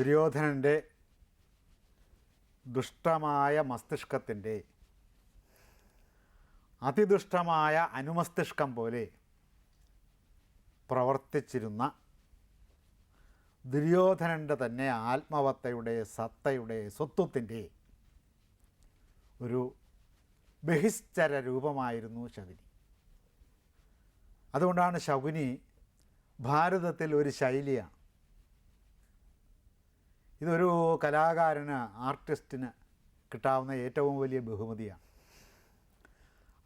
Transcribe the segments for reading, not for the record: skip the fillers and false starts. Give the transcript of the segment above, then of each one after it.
ദുര്യോധനൻ്റെ ദുഷ്ടമായ മസ്തിഷ്കത്തിൻ്റെ അതിദുഷ്ടമായ അനുമസ്തിഷ്കം പോലെ പ്രവർത്തിച്ചിരുന്ന ദുര്യോധനൻ്റെ തന്നെ ആത്മവത്തയുടെ സത്തയുടെ സ്വത്വത്തിൻ്റെ ഒരു ബഹിശ്ചര രൂപമായിരുന്നു ശകുനി. അതുകൊണ്ടാണ് ശകുനി ഭാരതത്തിൽ ഒരു ശൈലിയാണ്. ഇതൊരു കലാകാരന്, ആർട്ടിസ്റ്റിന് കിട്ടാവുന്ന ഏറ്റവും വലിയ ബഹുമതിയാണ്.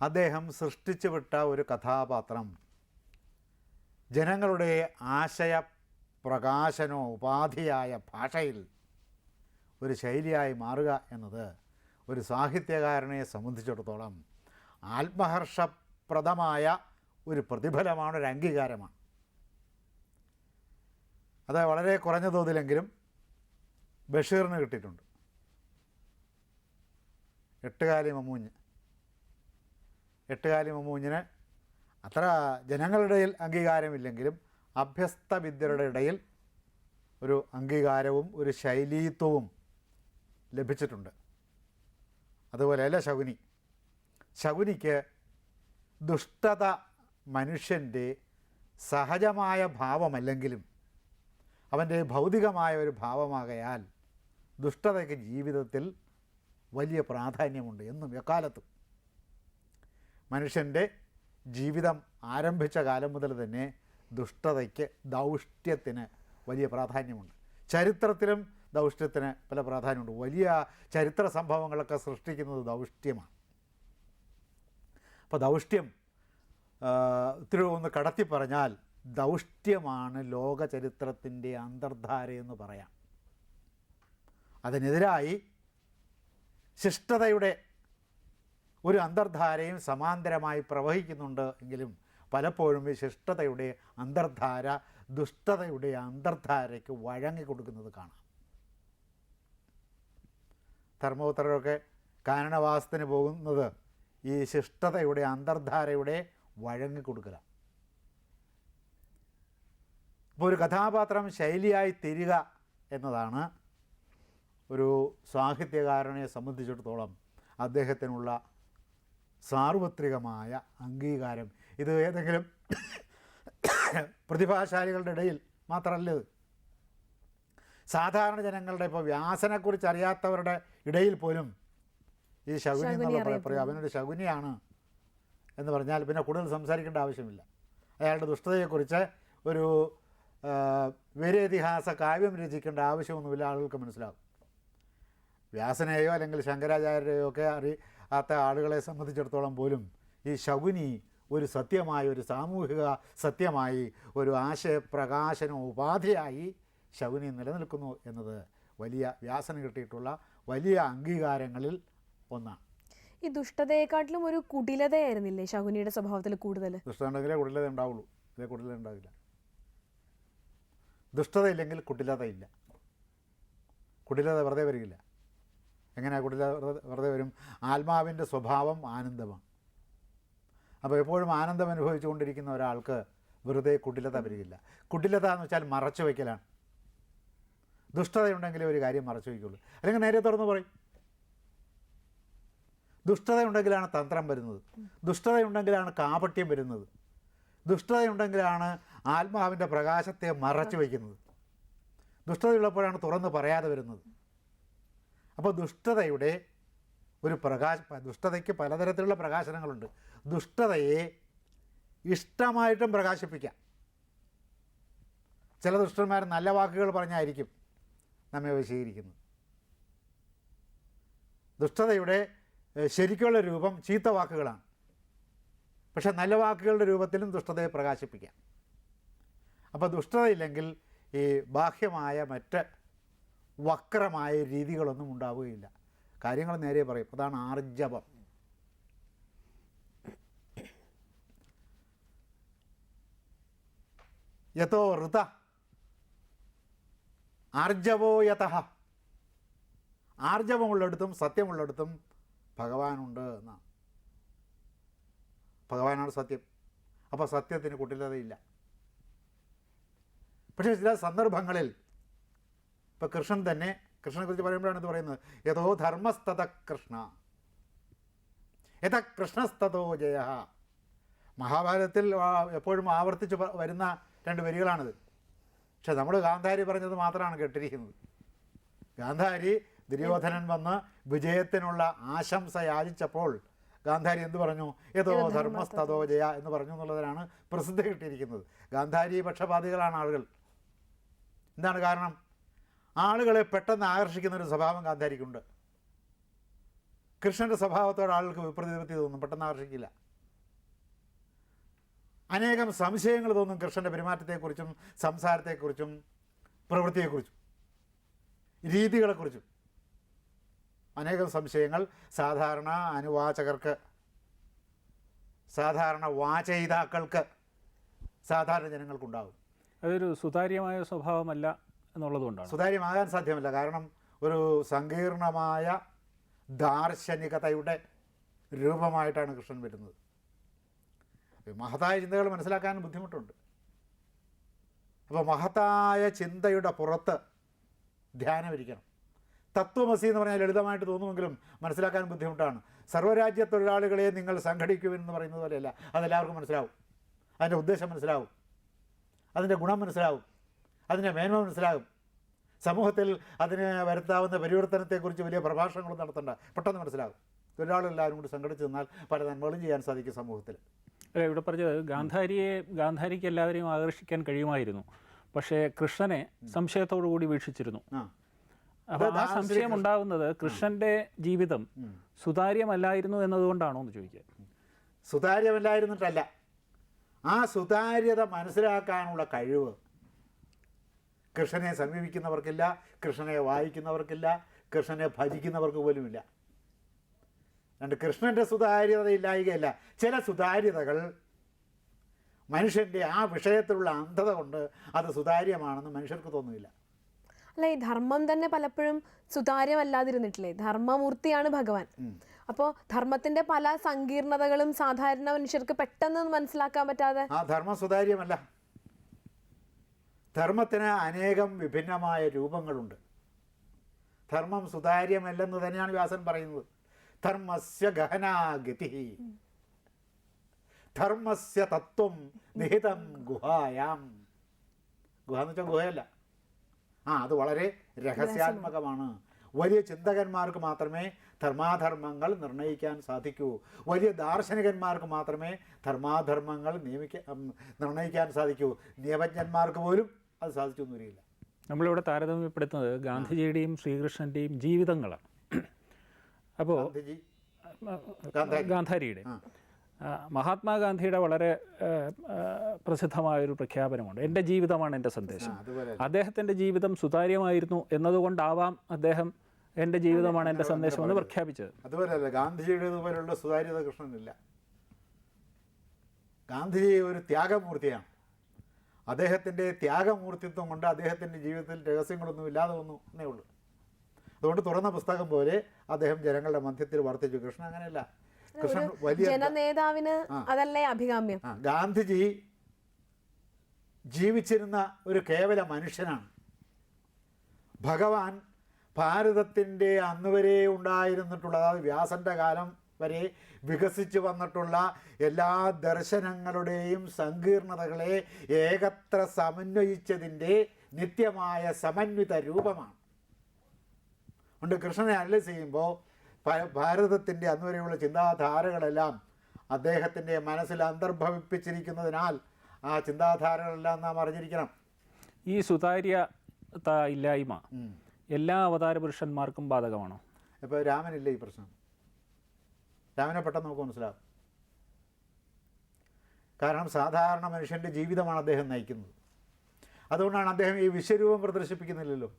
അദ്ദേഹം സൃഷ്ടിച്ചു വിട്ട ഒരു കഥാപാത്രം ജനങ്ങളുടെ ആശയ പ്രകാശനോ ഉപാധിയായ ഭാഷയിൽ ഒരു ശൈലിയായി മാറുക എന്നത് ഒരു സാഹിത്യകാരനെ സംബന്ധിച്ചിടത്തോളം ആത്മഹർഷപ്രദമായ ഒരു പ്രതിഫലമാണ്, ഒരു അംഗീകാരമാണ്. അത് വളരെ കുറഞ്ഞ തോതിലെങ്കിലും ബഷീറിന് കിട്ടിയിട്ടുണ്ട്. എട്ടുകാലി മമ്മൂഞ്ഞിന് അത്ര ജനങ്ങളുടെ ഇടയിൽ അംഗീകാരമില്ലെങ്കിലും അഭ്യസ്ത വിദ്യരുടെ ഇടയിൽ ഒരു അംഗീകാരവും ഒരു ശൈലീത്വവും ലഭിച്ചിട്ടുണ്ട്. അതുപോലെയല്ല ശകുനിക്ക് ദുഷ്ടത മനുഷ്യൻ്റെ സഹജമായ ഭാവമല്ലെങ്കിലും അവൻ്റെ ഭൗതികമായ ഒരു ഭാവമാകയാൽ ദുഷ്ടതയ്ക്ക് ജീവിതത്തിൽ വലിയ പ്രാധാന്യമുണ്ട്. എന്നും എക്കാലത്തും മനുഷ്യൻ്റെ ജീവിതം ആരംഭിച്ച കാലം മുതൽ തന്നെ ദുഷ്ടതയ്ക്ക്, ദൗഷ്ട്യത്തിന് വലിയ പ്രാധാന്യമുണ്ട്. ചരിത്രത്തിലും ദൗഷ്ട്യത്തിന് പല പ്രാധാന്യമുണ്ട്. വലിയ ചരിത്ര സംഭവങ്ങളൊക്കെ സൃഷ്ടിക്കുന്നത് ദൗഷ്ട്യമാണ്. അപ്പോൾ ദൗഷ്ട്യം ഇത്തിരി ഒന്ന് കടത്തി പറഞ്ഞാൽ ദൗഷ്ട്യമാണ് ലോക ചരിത്രത്തിൻ്റെ അന്തർധാരയെന്ന് പറയാം. അതിനെതിരായി ശിഷ്ടതയുടെ ഒരു അന്തർധാരയും സമാന്തരമായി പ്രവഹിക്കുന്നുണ്ട് എങ്കിലും പലപ്പോഴും ഈ ശിഷ്ടതയുടെ അന്തർധാര ദുഷ്ടതയുടെ അന്തർധാരയ്ക്ക് വഴങ്ങിക്കൊടുക്കുന്നത് കാണാം. ധർമ്മപുത്രരൊക്കെ കാനനവാസത്തിന് പോകുന്നത് ഈ ശിഷ്ടതയുടെ അന്തർധാരയുടെ വഴങ്ങിക്കൊടുക്കലാണ്. അപ്പോൾ ഒരു കഥാപാത്രം ശൈലിയായി തീരുക എന്നതാണ് ഒരു സാഹിത്യകാരനെ സംബന്ധിച്ചിടത്തോളം അദ്ദേഹത്തിനുള്ള സാർവത്രികമായ അംഗീകാരം. ഇത് ഏതെങ്കിലും പ്രതിഭാശാലികളുടെ ഇടയിൽ മാത്രമല്ല, സാധാരണ ജനങ്ങളുടെ, ഇപ്പോൾ വ്യാസനെക്കുറിച്ച് അറിയാത്തവരുടെ ഇടയിൽ പോലും ഈ ശകുനി എന്നുള്ള പറയും അവനൊരു ശകുനിയാണ് എന്ന് പറഞ്ഞാൽ പിന്നെ കൂടുതൽ സംസാരിക്കേണ്ട ആവശ്യമില്ല. അയാളുടെ ദുഷ്ടതയെക്കുറിച്ച് ഒരു വീരേതിഹാസ കാവ്യം രചിക്കേണ്ട ആവശ്യമൊന്നുമില്ല, ആളുകൾക്ക് മനസ്സിലാകും. വ്യാസനെയോ അല്ലെങ്കിൽ ശങ്കരാചാര്യരെയോ ഒക്കെ അറിയാത്ത ആളുകളെ സംബന്ധിച്ചിടത്തോളം പോലും ഈ ശകുനി ഒരു സത്യമായി, ഒരു സാമൂഹിക സത്യമായി, ഒരു ആശയപ്രകാശന ഉപാധിയായി ശകുനി നിലനിൽക്കുന്നു എന്നത് വലിയ വ്യാസന് കിട്ടിയിട്ടുള്ള വലിയ അംഗീകാരങ്ങളിൽ ഒന്നാണ്. ഈ ദുഷ്ടതയെക്കാട്ടിലും ഒരു കുടിലതയായിരുന്നില്ലേ ശകുനിയുടെ സ്വഭാവത്തിൽ കൂടുതൽ? ദുഷ്ടത ഉണ്ടെങ്കിലേ കുടിലത ഉണ്ടാവുള്ളൂ, ഇതേ കുടിലത ഉണ്ടാവില്ല. ദുഷ്ടതയില്ലെങ്കിൽ കുടിലതയില്ല. കുടിലത വെറുതെ വരികയില്ല. എങ്ങനെയാണ് കുടിലത വെറുതെ വരും? ആത്മാവിൻ്റെ സ്വഭാവം ആനന്ദമാണ്. അപ്പോൾ എപ്പോഴും ആനന്ദം അനുഭവിച്ചു കൊണ്ടിരിക്കുന്ന ഒരാൾക്ക് വെറുതെ കുടിലത വരികയില്ല. കുടിലത എന്ന് വെച്ചാൽ മറച്ചു വയ്ക്കലാണ്. ദുഷ്ടതയുണ്ടെങ്കിലേ ഒരു കാര്യം മറച്ചു വയ്ക്കുള്ളൂ, അല്ലെങ്കിൽ നേരെ തുറന്ന് പറയും. ദുഷ്ടതയുണ്ടെങ്കിലാണ് തന്ത്രം വരുന്നത്, ദുഷ്ടതയുണ്ടെങ്കിലാണ് കാപട്യം വരുന്നത്, ദുഷ്ടതയുണ്ടെങ്കിലാണ് ആത്മാവിൻ്റെ പ്രകാശത്തെ മറച്ചു വയ്ക്കുന്നത്, ദുഷ്ടതയുള്ളപ്പോഴാണ് തുറന്ന് പറയാതെ വരുന്നത്. അപ്പോൾ ദുഷ്ടതയുടെ ഒരു ദുഷ്ടതയ്ക്ക് പലതരത്തിലുള്ള പ്രകാശനങ്ങളുണ്ട്. ദുഷ്ടതയെ ഇഷ്ടമായിട്ടും പ്രകാശിപ്പിക്കാം. ചില ദുഷ്ടന്മാർ നല്ല വാക്കുകൾ പറഞ്ഞായിരിക്കും നമ്മെ വശീകരിക്കുന്നത്. ദുഷ്ടതയുടെ ശരിക്കുള്ള രൂപം ചീത്ത വാക്കുകളാണ്. പക്ഷെ നല്ല വാക്കുകളുടെ രൂപത്തിലും ദുഷ്ടതയെ പ്രകാശിപ്പിക്കാം. അപ്പോൾ ദുഷ്ടതയില്ലെങ്കിൽ ഈ ബാഹ്യമായ മറ്റ് വക്രമായ രീതികളൊന്നും ഉണ്ടാവുകയില്ല. കാര്യങ്ങൾ നേരെ പറയും. അതാണ് ആർജവം. യഥോ ഋത ആർജവോ യതഃ. ആർജവമുള്ളിടത്തും സത്യമുള്ളിടത്തും ഭഗവാനുണ്ട് എന്നാണ്. ഭഗവാനാണ് സത്യം. അപ്പോൾ സത്യത്തിന് കുടിലതയില്ല. പക്ഷേ ചില സന്ദർഭങ്ങളിൽ ഇപ്പോൾ കൃഷ്ണൻ തന്നെ, കൃഷ്ണനെക്കുറിച്ച് പറയുമ്പോഴാണ് ഇത് പറയുന്നത്, യഥോ ധർമ്മസ്തത കൃഷ്ണ യഥ കൃഷ്ണസ്തതോ ജയ. മഹാഭാരതത്തിൽ എപ്പോഴും ആവർത്തിച്ച് വരുന്ന 2 വരികളാണിത്. പക്ഷെ നമ്മൾ ഗാന്ധാരി പറഞ്ഞത് മാത്രമാണ് കേട്ടിരിക്കുന്നത്. ഗാന്ധാരി ദുര്യോധനൻ വന്ന് വിജയത്തിനുള്ള ആശംസ യാചിച്ചപ്പോൾ ഗാന്ധാരി എന്ത് പറഞ്ഞു? യഥോ ധർമ്മസ്തതോ ജയ എന്ന് പറഞ്ഞു എന്നുള്ളതിനാണ് പ്രസിദ്ധി കിട്ടിയിരിക്കുന്നത്. ഗാന്ധാരി പക്ഷപാതികളാണ് ആളുകൾ. എന്താണ് കാരണം? ആളുകളെ പെട്ടെന്ന് ആകർഷിക്കുന്നൊരു സ്വഭാവം ഗാന്ധാരിക്കുണ്ട്. കൃഷ്ണൻ്റെ സ്വഭാവത്തോട് ആളുകൾക്ക് വിപ്രതിപത്തി തോന്നും, പെട്ടെന്ന് ആകർഷിക്കില്ല. അനേകം സംശയങ്ങൾ തോന്നും കൃഷ്ണൻ്റെ പെരുമാറ്റത്തെക്കുറിച്ചും സംസാരത്തെക്കുറിച്ചും പ്രവൃത്തിയെക്കുറിച്ചും രീതികളെക്കുറിച്ചും. അനേകം സംശയങ്ങൾ സാധാരണ അനുവാചകർക്ക്, സാധാരണ വാചയിതാക്കൾക്ക്, സാധാരണ ജനങ്ങൾക്കുണ്ടാകും. അതൊരു സുതാര്യമായ സ്വഭാവമല്ല എന്നുള്ളതുകൊണ്ടാണ്. സുതാര്യമാകാൻ സാധ്യമല്ല. കാരണം ഒരു സങ്കീർണമായ ദാർശനികതയുടെ രൂപമായിട്ടാണ് കൃഷ്ണൻ വരുന്നത്. മഹത്തായ ചിന്തകൾ മനസ്സിലാക്കാൻ ബുദ്ധിമുട്ടുണ്ട്. അപ്പോൾ മഹത്തായ ചിന്തയുടെ പുറത്ത് ധ്യാനമിരിക്കണം. തത്വമസി എന്ന് പറഞ്ഞാൽ ലളിതമായിട്ട് തോന്നുമെങ്കിലും മനസ്സിലാക്കാൻ ബുദ്ധിമുട്ടാണ്. സർവ്വരാജ്യ തൊഴിലാളികളെ നിങ്ങൾ സംഘടിക്കുമെന്ന് പറയുന്നത് പോലെയല്ല. അതെല്ലാവർക്കും മനസ്സിലാവും. അതിൻ്റെ ഉദ്ദേശം മനസ്സിലാവും, അതിൻ്റെ ഗുണം മനസ്സിലാവും, അതിൻ്റെ മേന്മ മനസ്സിലാകും. സമൂഹത്തിൽ അതിന് വരുത്താവുന്ന പരിവർത്തനത്തെക്കുറിച്ച് വലിയ പ്രഭാഷണങ്ങളും നടത്തേണ്ട, പെട്ടെന്ന് മനസ്സിലാകും. തൊഴിലാളികളെല്ലാവരും കൂടി സംഘടിച്ച് നിന്നാൽ പല നന്മകളും ചെയ്യാൻ സാധിക്കും സമൂഹത്തിൽ. അല്ല, ഇവിടെ പറഞ്ഞത് ഗാന്ധാരിക്ക് എല്ലാവരെയും ആകർഷിക്കാൻ കഴിയുമായിരുന്നു. പക്ഷേ കൃഷ്ണനെ സംശയത്തോടു കൂടി വീക്ഷിച്ചിരുന്നു. അപ്പോൾ ആ സംശയം ഉണ്ടാകുന്നത് കൃഷ്ണൻ്റെ ജീവിതം സുതാര്യമല്ലായിരുന്നു എന്നതുകൊണ്ടാണോ എന്ന് ചോദിക്കുക. സുതാര്യമല്ലായിരുന്നിട്ടല്ല, ആ സുതാര്യത മനസ്സിലാക്കാനുള്ള കഴിവ് കൃഷ്ണനെ സമീപിക്കുന്നവർക്കില്ല, കൃഷ്ണനെ വായിക്കുന്നവർക്കില്ല, കൃഷ്ണനെ ഭജിക്കുന്നവർക്ക് പോലുമില്ല. രണ്ട് കൃഷ്ണൻ്റെ സുതാര്യത ഇല്ലായികയല്ല, ചില സുതാര്യതകൾ മനുഷ്യൻ്റെ ആ വിഷയത്തിലുള്ള അന്ധത കൊണ്ട് അത് സുതാര്യമാണെന്ന് മനുഷ്യർക്ക് തോന്നുന്നില്ല. അല്ല, ഈ ധർമ്മം തന്നെ പലപ്പോഴും സുതാര്യമല്ലാതിരുന്നിട്ടില്ലേ? ധർമ്മമൂർത്തിയാണ് ഭഗവാൻ. അപ്പോൾ ധർമ്മത്തിന്റെ പല സങ്കീർണതകളും സാധാരണ മനുഷ്യർക്ക് പെട്ടെന്ന് മനസ്സിലാക്കാൻ പറ്റാതെ. ആ ധർമ്മം സുതാര്യമല്ല. ധർമ്മത്തിന് അനേകം വിഭിന്നമായ രൂപങ്ങളുണ്ട്. ധർമ്മം സുതാര്യമല്ലെന്ന് തന്നെയാണ് വ്യാസൻ പറയുന്നത്. ധർമ്മസ്യ ഗഹനാഗതി, ധർമ്മസ്യ തത്വം നിഹിതം ഗുഹായാം. ഗുഹ എന്ന് വെച്ചാൽ ഗുഹയല്ല, അത് വളരെ രഹസ്യാത്മകമാണ്. വലിയ ചിന്തകന്മാർക്ക് മാത്രമേ ധർമാധർമ്മങ്ങൾ നിർണ്ണയിക്കാൻ സാധിക്കൂ. വലിയ ദാർശനികന്മാർക്ക് മാത്രമേ ധർമാധർമ്മങ്ങൾ നിർണ്ണയിക്കാൻ സാധിക്കൂ. നിയമജ്ഞന്മാർക്ക് പോലും അത് സാധിച്ചു എന്ന് വരികയില്ല. നമ്മളിവിടെ താരതമ്യപ്പെടുത്തുന്നത് ഗാന്ധിജിയുടെയും ശ്രീകൃഷ്ണൻ്റെയും ജീവിതങ്ങളാണ്. അപ്പോൾ ഗാന്ധാരിയുടെ മഹാത്മാഗാന്ധിയുടെ വളരെ പ്രസിദ്ധമായൊരു പ്രഖ്യാപനമുണ്ട്, എൻ്റെ ജീവിതമാണ് എൻ്റെ സന്ദേശം. അദ്ദേഹത്തിൻ്റെ ജീവിതം സുതാര്യമായിരുന്നു എന്നതുകൊണ്ടാവാം അദ്ദേഹം എൻ്റെ ജീവിതമാണ് എൻ്റെ സന്ദേശം എന്ന് പ്രഖ്യാപിച്ചത്. അതുപോലെയല്ല, ഗാന്ധിജിയുടേതുപോലുള്ള സുതാര്യത കൃഷ്ണനില്ല. ഗാന്ധിജി ഒരു ത്യാഗമൂർത്തിയാണ്. അദ്ദേഹത്തിൻ്റെ ത്യാഗമൂർത്തിത്വം കൊണ്ട് അദ്ദേഹത്തിൻ്റെ ജീവിതത്തിൽ രഹസ്യങ്ങളൊന്നും ഇല്ലാതെ വന്നു എന്നേ ഉള്ളൂ. അതുകൊണ്ട് തുറന്ന പുസ്തകം പോലെ അദ്ദേഹം ജനങ്ങളുടെ മധ്യത്തിൽ വർത്തിച്ചു. കൃഷ്ണൻ അങ്ങനെയല്ല. കൃഷ്ണൻ വലിയ ജനനേതാവിന് അതല്ലേ അഭികാമ്യം. ഗാന്ധിജി ജീവിച്ചിരുന്ന ഒരു കേവല മനുഷ്യനാണ്. ഭഗവാൻ ഭാരതത്തിൻ്റെ അന്നുവരെ ഉണ്ടായിരുന്നിട്ടുള്ള, അതായത് വ്യാസൻ്റെ കാലം വരെ വികസിച്ചു വന്നിട്ടുള്ള എല്ലാ ദർശനങ്ങളുടെയും സങ്കീർണതകളെ ഏകത്ര സമന്വയിച്ചതിൻ്റെ നിത്യമായ സമന്വിത രൂപമാണ്. അതുകൊണ്ട് കൃഷ്ണനെ അനലൈസ് ചെയ്യുമ്പോൾ ഭാരതത്തിൻ്റെ അന്നുവരെയുള്ള ചിന്താധാരകളെല്ലാം അദ്ദേഹത്തിൻ്റെ മനസ്സിൽ അന്തർഭവിപ്പിച്ചിരിക്കുന്നതിനാൽ ആ ചിന്താധാരകളെല്ലാം നാം അറിഞ്ഞിരിക്കണം. ഈ സുതാര്യത ഇല്ലായ്മ എല്ലാ അവതാര പുരുഷന്മാർക്കും ബാധകമാണോ? ഇപ്പോൾ രാമനില്ല ഈ പ്രശ്നം. രാമനെ പെട്ടെന്ന് നമുക്ക് മനസ്സിലാകും. കാരണം സാധാരണ മനുഷ്യൻ്റെ ജീവിതമാണ് അദ്ദേഹം നയിക്കുന്നത്. അതുകൊണ്ടാണ് അദ്ദേഹം ഈ വിശ്വരൂപം പ്രദർശിപ്പിക്കുന്നില്ലല്ലോ.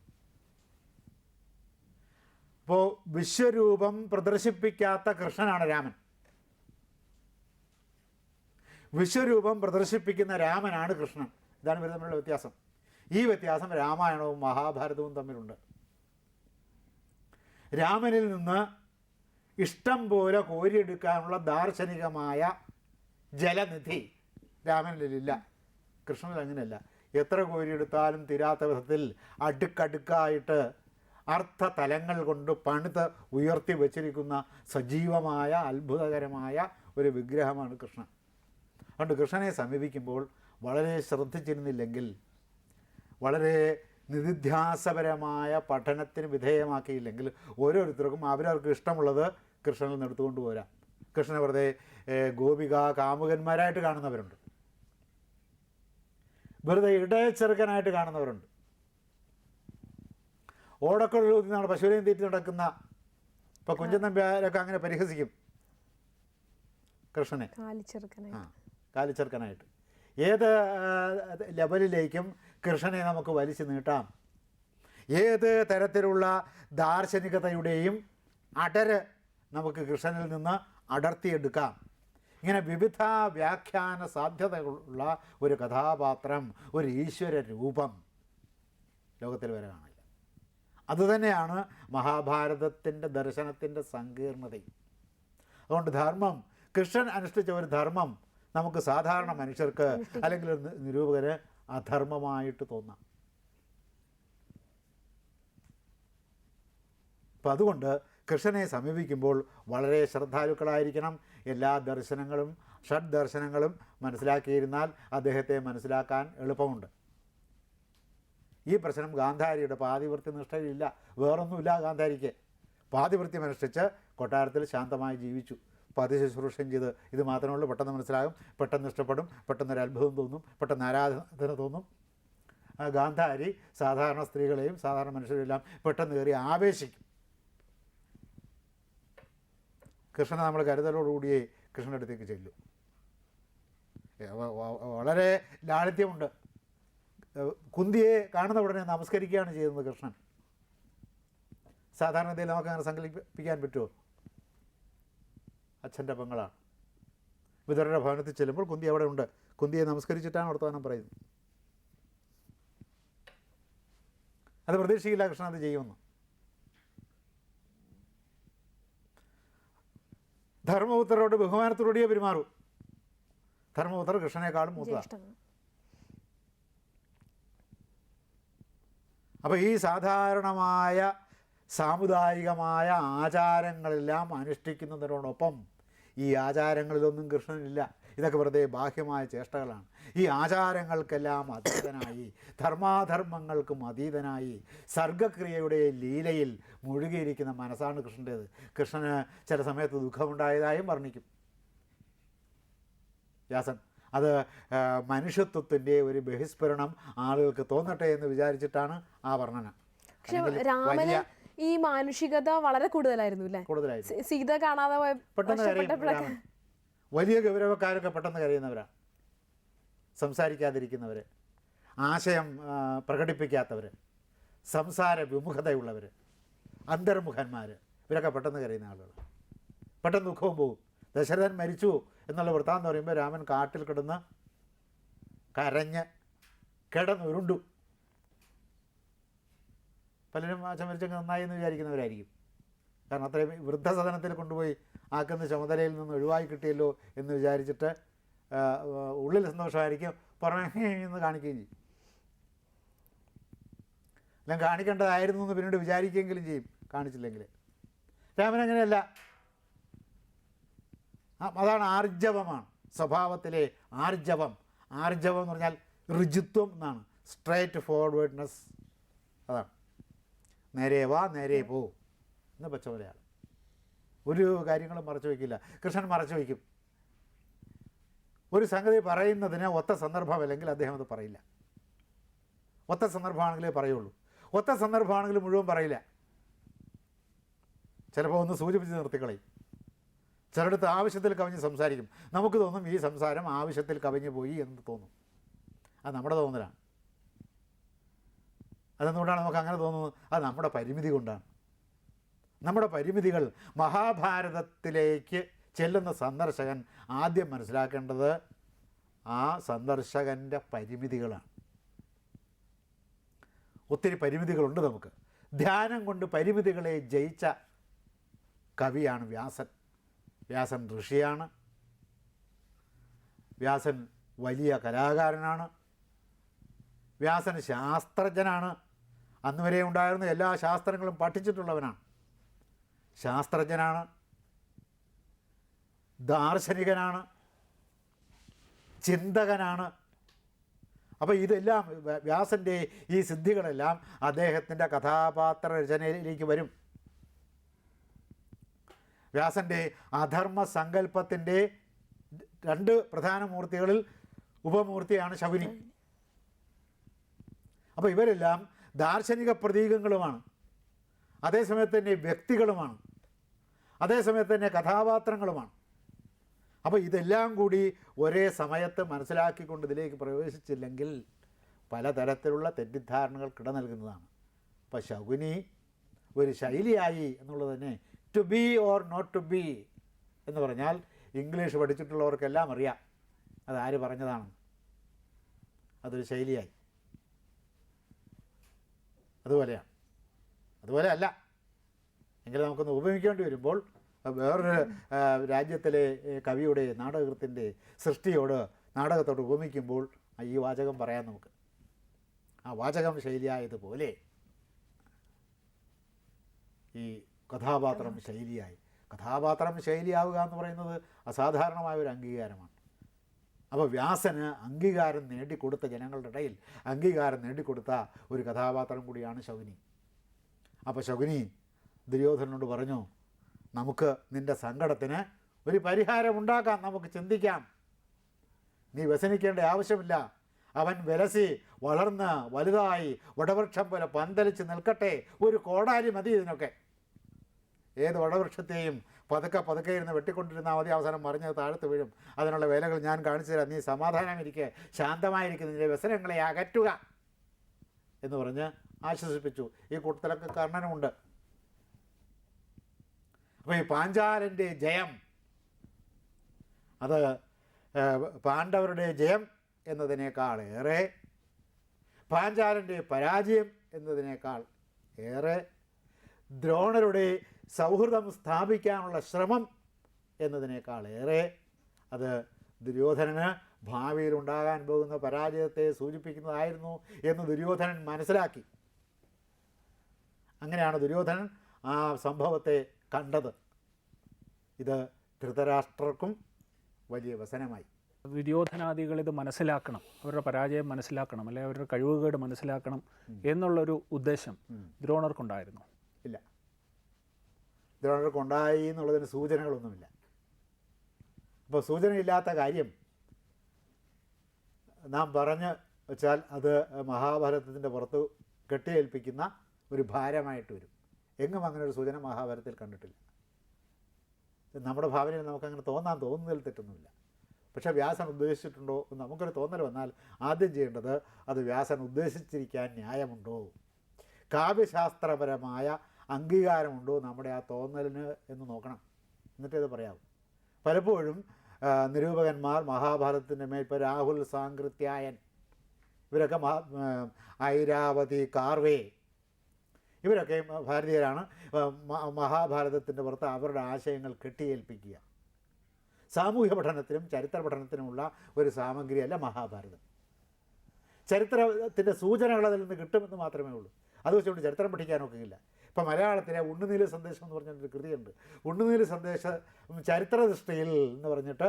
അപ്പോൾ വിശ്വരൂപം പ്രദർശിപ്പിക്കാത്ത കൃഷ്ണനാണ് രാമൻ. വിശ്വരൂപം പ്രദർശിപ്പിക്കുന്ന രാമനാണ് കൃഷ്ണൻ. ഇതാണ് ഇവർ തമ്മിലുള്ള വ്യത്യാസം. ഈ വ്യത്യാസം രാമായണവും മഹാഭാരതവും തമ്മിലുണ്ട്. രാമനിൽ നിന്ന് ഇഷ്ടം പോലെ കോരിയെടുക്കാനുള്ള ദാർശനികമായ ജലനിധി രാമനിലില്ല. കൃഷ്ണനിൽ അങ്ങനെയല്ല. എത്ര കോരിയെടുത്താലും തീരാത്ത വിധത്തിൽ അടുക്കടുക്കായിട്ട് അർത്ഥതലങ്ങൾ കൊണ്ട് പണിത് ഉയർത്തി വച്ചിരിക്കുന്ന സജീവമായ അത്ഭുതകരമായ ഒരു വിഗ്രഹമാണ് കൃഷ്ണൻ. അതുകൊണ്ട് കൃഷ്ണനെ സമീപിക്കുമ്പോൾ വളരെ ശ്രദ്ധിച്ചിരുന്നില്ലെങ്കിൽ, വളരെ നിധിധ്യാസപരമായ പഠനത്തിന് വിധേയമാക്കിയില്ലെങ്കിൽ ഓരോരുത്തർക്കും അവരവർക്ക് ഇഷ്ടമുള്ളത് കൃഷ്ണനിൽ നിന്ന് എടുത്തുകൊണ്ട് പോരാ. കൃഷ്ണനെ വെറുതെ ഗോപിക കാമുകന്മാരായിട്ട് കാണുന്നവരുണ്ട്, വെറുതെ ഇടയച്ചെറുക്കനായിട്ട് കാണുന്നവരുണ്ട്. ഓടക്കുഴലൂതി നാളെ പശുവിനെയും തീറ്റി നടക്കുന്ന ഇപ്പോൾ കുഞ്ചൻ നമ്പ്യാരൊക്കെ അങ്ങനെ പരിഹസിക്കും കൃഷ്ണനെ, കാലിച്ചെറുക്കനായിട്ട്. ഏത് ലെവലിലേക്കും കൃഷ്ണനെ നമുക്ക് വലിച്ചു നീട്ടാം. ഏത് തരത്തിലുള്ള ദാർശനികതയുടെയും അടര് നമുക്ക് കൃഷ്ണനിൽ നിന്ന് അടർത്തിയെടുക്കാം. ഇങ്ങനെ വിവിധ വ്യാഖ്യാന സാധ്യതകളുള്ള ഒരു കഥാപാത്രം, ഒരു ഈശ്വര രൂപം ലോകത്തിൽ വരെ കാണില്ല. അതുതന്നെയാണ് മഹാഭാരതത്തിൻ്റെ ദർശനത്തിൻ്റെ സങ്കീർണതയും. അതുകൊണ്ട് ധർമ്മം, കൃഷ്ണൻ അനുഷ്ഠിച്ച ഒരു ധർമ്മം നമുക്ക് സാധാരണ മനുഷ്യർക്ക് അല്ലെങ്കിൽ നിരൂപകന് അധർമ്മമായിട്ട് തോന്നാം. അപ്പം അതുകൊണ്ട് കൃഷ്ണനെ സമീപിക്കുമ്പോൾ വളരെ ശ്രദ്ധാലുക്കളായിരിക്കണം. എല്ലാ ദർശനങ്ങളും ഷഡ് ദർശനങ്ങളും മനസ്സിലാക്കിയിരുന്നാൽ അദ്ദേഹത്തെ മനസ്സിലാക്കാൻ എളുപ്പമുണ്ട്. ഈ പ്രശ്നം ഗാന്ധാരിയുടെ പാതിവൃത്യ നിഷ്ഠയിലില്ല. വേറൊന്നുമില്ല ഗാന്ധാരിക്ക്. പാതിവൃത്യം അനുഷ്ഠിച്ച് കൊട്ടാരത്തിൽ ശാന്തമായി ജീവിച്ചു, പതിശുശ്രൂഷം ചെയ്ത്. ഇത് മാത്രമേ ഉള്ളൂ. പെട്ടെന്ന് മനസ്സിലാകും, പെട്ടെന്ന് ഇഷ്ടപ്പെടും, പെട്ടെന്നൊരു അത്ഭുതം തോന്നും, പെട്ടെന്ന് ആരാധന തോന്നും. ഗാന്ധാരി സാധാരണ സ്ത്രീകളെയും സാധാരണ മനുഷ്യരെല്ലാം പെട്ടെന്ന് കയറി ആവേശിക്കും. കൃഷ്ണനെ നമ്മൾ കരുതലോടുകൂടിയേ കൃഷ്ണൻ്റെ അടുത്തേക്ക് ചെല്ലും. വളരെ ലാളിത്യമുണ്ട്. കുന്തിയെ കാണുന്ന ഉടനെ നമസ്കരിക്കുകയാണ് ചെയ്യുന്നത് കൃഷ്ണൻ. സാധാരണതയിൽ നമുക്കങ്ങനെ സങ്കല്പിക്കാൻ പറ്റുമോ? അച്ഛൻ്റെ പെങ്ങളാണ്. വിതുരരുടെ ഭവനത്തിൽ ചെല്ലുമ്പോൾ കുന്തി അവിടെ ഉണ്ട്. കുന്തിയെ നമസ്കരിച്ചിട്ടാണ് വർത്തമാനം പറയുന്നത്. അത് പ്രതീക്ഷിക്കില്ല കൃഷ്ണൻ അത് ചെയ്യുമെന്ന്. ധർമ്മപുത്രരോട് ബഹുമാനത്തോടുകൂടിയേ പെരുമാറൂ. ധർമ്മപുത്രർ കൃഷ്ണനേക്കാളും മൂത്തതാണ്. അപ്പോൾ ഈ സാധാരണമായ സാമുദായികമായ ആചാരങ്ങളെല്ലാം അനുഷ്ഠിക്കുന്നതിനോടൊപ്പം ഈ ആചാരങ്ങളിലൊന്നും കൃഷ്ണനില്ല. ഇതൊക്കെ വെറുതെ ബാഹ്യമായ ചേഷ്ടകളാണ്. ഈ ആചാരങ്ങൾക്കെല്ലാം അതീതനായി, ധർമാധർമ്മങ്ങൾക്കും അതീതനായി, സർഗക്രിയയുടെ ലീലയിൽ മുഴുകിയിരിക്കുന്ന മനസ്സാണ് കൃഷ്ണൻ്റേത്. കൃഷ്ണന് ചില സമയത്ത് ദുഃഖമുണ്ടായതായും വർണ്ണിക്കും വ്യാസൻ. അത് മനുഷ്യത്വത്തിൻ്റെ ഒരു ബഹിസ്ഫുരണം ആളുകൾക്ക് തോന്നട്ടെ എന്ന് വിചാരിച്ചിട്ടാണ് ആ വർണ്ണന. രാമന് ഈ മാനുഷികത വളരെ കൂടുതലായിരുന്നു അല്ലേ? കൂടുതലായിരുന്നു. സീത കാണാതെ പെട്ടെന്ന് വലിയ ഗൗരവക്കാരൊക്കെ പെട്ടെന്ന് കരയുന്നവരാണ്. സംസാരിക്കാതിരിക്കുന്നവർ, ആശയം പ്രകടിപ്പിക്കാത്തവർ, സംസാര വിമുഖതയുള്ളവർ, അന്തർമുഖന്മാർ, ഇവരൊക്കെ പെട്ടെന്ന് കരയുന്ന ആളുകൾ. പെട്ടെന്ന് ദുഃഖവും പോകും. ദശരഥൻ മരിച്ചു എന്നുള്ള വൃത്താന്തം പറയുമ്പോൾ രാമൻ കാട്ടിൽ കിടന്ന് കരഞ്ഞ് കിടന്നുരുണ്ടു. പലരും അച്ഛൻ മരിച്ചങ്ങ് നന്നായി എന്ന് വിചാരിക്കുന്നവരായിരിക്കും. കാരണം അത്രയും വൃദ്ധസദനത്തിൽ കൊണ്ടുപോയി ആക്കുന്ന ചുമതലയിൽ നിന്ന് ഒഴിവായി കിട്ടിയല്ലോ എന്ന് വിചാരിച്ചിട്ട് ഉള്ളിൽ സന്തോഷമായിരിക്കും, പുറമേ എന്ന് കാണിക്കുകയും ചെയ്യും. എല്ലാം കാണിക്കേണ്ടതായിരുന്നു എന്ന് പിന്നീട് വിചാരിക്കുകയെങ്കിലും ചെയ്യും, കാണിച്ചില്ലെങ്കിൽ. രാമൻ അങ്ങനെയല്ല. അതാണ് ആർജവമാണ്, സ്വഭാവത്തിലെ ആർജവം. ആർജവം എന്ന് പറഞ്ഞാൽ ഋജുത്വം എന്നാണ്, സ്ട്രേറ്റ് ഫോർവേഡ്നെസ്. അതാണ് നേരെ വാ നേരെ പോ എന്ന് പച്ചമലയാളം. ഒരു കാര്യങ്ങളും മറച്ചു വയ്ക്കില്ല. കൃഷ്ണൻ മറച്ചു വയ്ക്കും. ഒരു സംഗതി പറയുന്നതിന് ഒത്ത സന്ദർഭമല്ലെങ്കിൽ അദ്ദേഹം അത് പറയില്ല. ഒത്ത സന്ദർഭമാണെങ്കിലേ പറയുള്ളൂ. ഒത്ത സന്ദർഭമാണെങ്കിൽ മുഴുവൻ പറയില്ല. ചിലപ്പോൾ ഒന്ന് സൂചിപ്പിച്ച് നിർത്തിക്കളയും. ചിലയിടത്ത് ആവശ്യത്തിൽ കവിഞ്ഞ് സംസാരിക്കും. നമുക്ക് തോന്നും ഈ സംസാരം ആവശ്യത്തിൽ കവിഞ്ഞു പോയി എന്ന് തോന്നും. അത് നമ്മുടെ തോന്നലാണ്. അതെന്തുകൊണ്ടാണ് നമുക്ക് അങ്ങനെ തോന്നുന്നത്? അത് നമ്മുടെ പരിമിതി കൊണ്ടാണ്. നമ്മുടെ പരിമിതികൾ. മഹാഭാരതത്തിലേക്ക് ചെല്ലുന്ന സന്ദർശകൻ ആദ്യം മനസ്സിലാക്കേണ്ടത് ആ സന്ദർശകൻ്റെ പരിമിതികളാണ്. ഒത്തിരി പരിമിതികളുണ്ട് നമുക്ക്. ധ്യാനം കൊണ്ട് പരിമിതികളെ ജയിച്ച കവിയാണ് വ്യാസൻ. വ്യാസൻ ഋഷിയാണ്. വ്യാസൻ വലിയ കലാകാരനാണ്. വ്യാസൻ ശാസ്ത്രജ്ഞനാണ്. അന്നുവരെ ഉണ്ടായിരുന്ന എല്ലാ ശാസ്ത്രങ്ങളും പഠിച്ചിട്ടുള്ളവനാണ്. ശാസ്ത്രജ്ഞനാണ്, ദാർശനികനാണ്, ചിന്തകനാണ്. അപ്പോൾ ഇതെല്ലാം വ്യാസൻ്റെ ഈ സിദ്ധികളെല്ലാം അദ്ദേഹത്തിൻ്റെ കഥാപാത്ര രചനയിലേക്ക് വരും. വ്യാസൻ്റെ അധർമ്മ സങ്കല്പത്തിൻ്റെ 2 പ്രധാന മൂർത്തികളിൽ ഉപമൂർത്തിയാണ് ശകുനി. അപ്പോൾ ഇവരെല്ലാം ദാർശനിക പ്രതീകങ്ങളുമാണ്, അതേസമയത്ത് തന്നെ വ്യക്തികളുമാണ്, അതേസമയത്ത് തന്നെ കഥാപാത്രങ്ങളുമാണ്. അപ്പോൾ ഇതെല്ലാം കൂടി ഒരേ സമയത്ത് മനസ്സിലാക്കിക്കൊണ്ട് ഇതിലേക്ക് പ്രവേശിച്ചില്ലെങ്കിൽ പലതരത്തിലുള്ള തെറ്റിദ്ധാരണകൾക്ക് ഇട നൽകുന്നതാണ്. അപ്പോൾ ശകുനി ഒരു ശൈലിയായി എന്നുള്ളത് തന്നെ to be or not to be എന്ന് പറഞ്ഞാൽ ഇംഗ്ലീഷ് പഠിച്ചിട്ടുള്ളവർക്കെല്ലാം അറിയാം അതാര് പറഞ്ഞതാണ്. അതൊരു ശൈലിയായി. അതുപോലെയാണ്. അതുപോലെ അല്ല എങ്കിൽ നമുക്കൊന്ന് ഉപമിക്കേണ്ടി വരുമ്പോൾ വേറൊരു രാജ്യത്തിലെ കവിയുടെ നാടകത്തിൻ്റെ സൃഷ്ടിയോട് നാടകത്തോട് ഉപമിക്കുമ്പോൾ ഈ വാചകം പറയാം നമുക്ക്. ആ വാചകം ശൈലിയായതുപോലെ ഈ കഥാപാത്രം ശൈലിയായി. കഥാപാത്രം ശൈലിയാവുക എന്ന് പറയുന്നത് അസാധാരണമായ ഒരു അംഗീകാരമാണ്. അപ്പോൾ വ്യാസന് അംഗീകാരം നേടിക്കൊടുത്ത, ജനങ്ങളുടെ ഇടയിൽ അംഗീകാരം നേടിക്കൊടുത്ത ഒരു കഥാപാത്രം കൂടിയാണ് ശകുനി. അപ്പോൾ ശകുനി ദുര്യോധനോട് പറഞ്ഞു, നമുക്ക് നിൻ്റെ സങ്കടത്തിന് ഒരു പരിഹാരമുണ്ടാക്കാം, നമുക്ക് ചിന്തിക്കാം, നീ വ്യസനിക്കേണ്ട ആവശ്യമില്ല. അവൻ വിലസി വളർന്ന് വലുതായി വടവൃക്ഷം പോലെ പന്തലിച്ച് നിൽക്കട്ടെ, ഒരു കോടാലി മതി ഇതിനൊക്കെ. ഏത് വടവൃക്ഷത്തെയും പതുക്കെ പതുക്കെ ഇരുന്ന് വെട്ടിക്കൊണ്ടിരുന്നാൽ മതി, അവസാനം മറിഞ്ഞത് താഴത്ത് വീഴും. അതിനുള്ള വേലകൾ ഞാൻ കാണിച്ചു തരാം, നീ സമാധാനമിരിക്കുക, ശാന്തമായിരിക്കും, നിൻ്റെ വ്യസനങ്ങളെ അകറ്റുക എന്ന് പറഞ്ഞ് ആശ്വസിപ്പിച്ചു. ഈ കൂട്ടത്തിലൊക്കെ കർണനുമുണ്ട്. അപ്പോൾ ഈ പാഞ്ചാലൻ്റെ ജയം, അത് പാണ്ഡവരുടെ ജയം എന്നതിനേക്കാൾ ഏറെ, പാഞ്ചാലൻ്റെ പരാജയം എന്നതിനേക്കാൾ ഏറെ, ദ്രോണരുടെ സൗഹൃദം സ്ഥാപിക്കാനുള്ള ശ്രമം എന്നതിനേക്കാൾ ഏറെ അത് ദുര്യോധനന് ഭാവിയിൽ ഉണ്ടാകാൻ പോകുന്ന പരാജയത്തെ സൂചിപ്പിക്കുന്നതായിരുന്നു എന്ന് ദുര്യോധനൻ മനസ്സിലാക്കി. അങ്ങനെയാണ് ദുര്യോധനൻ ആ സംഭവത്തെ കണ്ടത്. ഇത് ധൃതരാഷ്ട്രർക്കും വലിയ വ്യസനമായി. ദുര്യോധനാദികൾ ഇത് മനസ്സിലാക്കണം, അവരുടെ പരാജയം മനസ്സിലാക്കണം, അല്ലെങ്കിൽ അവരുടെ കഴിവുകേട് മനസ്സിലാക്കണം എന്നുള്ളൊരു ഉദ്ദേശം ദ്രോണർക്കുണ്ടായിരുന്നു. ഇല്ല, ദ്രോണർക്കുണ്ടായി എന്നുള്ളതിന് സൂചനകളൊന്നുമില്ല. അപ്പോൾ സൂചനയില്ലാത്ത കാര്യം നാം പറഞ്ഞു വെച്ചാൽ അത് മഹാഭാരതത്തിൻ്റെ പുറത്ത് കെട്ടിയേൽപ്പിക്കുന്ന ഒരു ഭാരമായിട്ട് വരും. എങ്ങും അങ്ങനെ ഒരു സൂചന മഹാഭാരതത്തിൽ കണ്ടിട്ടില്ല. നമ്മുടെ ഭാവനയിൽ നമുക്കങ്ങനെ തോന്നുന്നതിൽ തെറ്റൊന്നുമില്ല. പക്ഷേ വ്യാസൻ ഉദ്ദേശിച്ചിട്ടുണ്ടോ എന്ന് നമുക്കൊരു തോന്നൽ വന്നാൽ ആദ്യം ചെയ്യേണ്ടത് അത് വ്യാസൻ ഉദ്ദേശിച്ചിരിക്കാൻ ന്യായമുണ്ടോ, കാവ്യശാസ്ത്രപരമായ അംഗീകാരമുണ്ടോ നമ്മുടെ ആ തോന്നലിന് എന്ന് നോക്കണം. എന്നിട്ടേ ഇത് പറയാവൂ. പലപ്പോഴും നിരൂപകന്മാർ മഹാഭാരതത്തിൻ്റെ മേൽ, ഇപ്പോൾ രാഹുൽ സാങ്കൃത്യായൻ, ഇവരൊക്കെ ഐരാവതി കാർവേ, ഇവരൊക്കെ ഭാരതീയരാണ്. മഹാഭാരതത്തിൻ്റെ പുറത്ത് അവരുടെ ആശയങ്ങൾ കെട്ടിയേൽപ്പിക്കുക. സാമൂഹ്യ പഠനത്തിനും ചരിത്ര പഠനത്തിനുമുള്ള ഒരു സാമഗ്രിയല്ല മഹാഭാരതം. ചരിത്രത്തിൻ്റെ സൂചനകൾ അതിൽ നിന്ന് കിട്ടുമെന്ന് മാത്രമേ ഉള്ളൂ. അത് വെച്ചുകൊണ്ട് ചരിത്രം പഠിക്കാനൊക്കെയില്ല. ഇപ്പോൾ മലയാളത്തിലെ ഉണ്ണുനീല് സന്ദേശം എന്ന് പറഞ്ഞൊരു കൃതിയുണ്ട്. ഉണ്ണുനീല് സന്ദേശം ചരിത്രദൃഷ്ടിയിൽ എന്ന് പറഞ്ഞിട്ട്